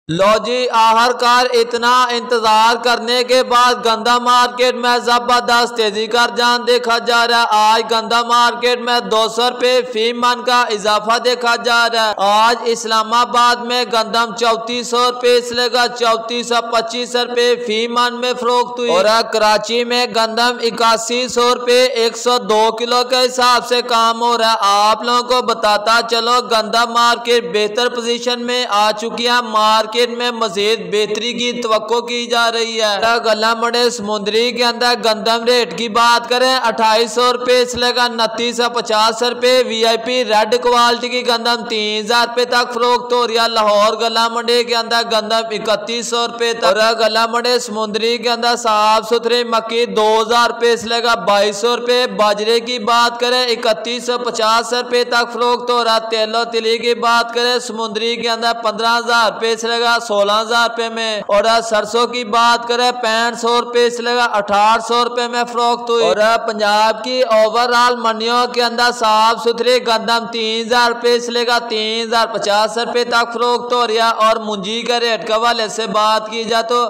लो जी, आखिरकार इतना इंतजार करने के बाद गंदा मार्केट में जबरदस्त तेजी का रुझान देखा जा रहा है। आज गंदा मार्केट में 200 रुपए फी मन का इजाफा देखा जा रहा है। आज इस्लामाबाद में गंदम 3400 रुपए से लेकर 3425 रुपए फी मन में फरोख्त हुई और कराची में गंदम 8100 रुपए 102 किलो के हिसाब से काम हो रहा है। आप लोगों को बताता चलो, गंदा मार्केट बेहतर पोजीशन में आ चुकी है। मार्केट में मजीद बेहतरी की तवक्को की जा रही है। गला मंडी समुंदरी के अंदर गंदम रेट की बात करें 2800 रुपए से लेकर 2950 रुपए। VIP रेड क्वालिटी की गंदम 3000 रुपए तक फरोख्त हो रही है। लाहौर गला मंडी के अंदर गंदम 3100 रुपए तक। गला मंडी समुंदरी के अंदर साफ सुथरी मक्की 2000 रुपए से लेकर 2200 रुपए। बाजरे की बात करें 3150 रुपए तक फरोख्त हो रहा है। तेलो तिली की बात करें समुंदरी के अंदर 15000 रुपए से 16,000 रुपए में और सरसों की बात करें 6500 रुपए से लेकर 1800 रुपए में फरोख्त हुई। और पंजाब की ओवरऑल मंडियों के अंदर साफ सुथरी गंदम 3000 रुपए से लेकर 3050 रुपए तक फरोख्त हो रही है। और मुंजी के रेट के हवाले से बात की जाए तो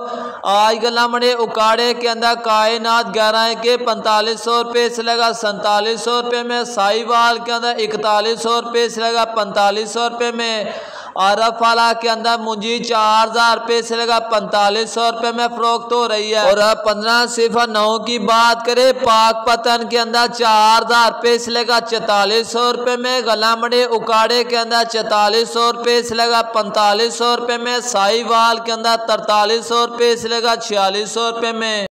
आज गला मंडी उकाड़े के अंदर कायनात 11 के 4500 रुपए से लेकर 4700 रुपए में। साहिवाल के अंदर 4100 रुपए से लेकर 4500 रुपए में। आरफाला के अंदर मुंजी 4000 रुपए से लेकर 4500 रुपए में फरोख्त हो रही है। और 1509 की बात करें पाक पतन के अंदर 4000 रुपए से लेकर 4400 रुपए में। गला मंडी उकाड़े के अंदर 4400 रुपए से लेकर 4500 रुपए में। साहिवाल के अंदर 4300 रुपए से लेकर 4600 रुपए में।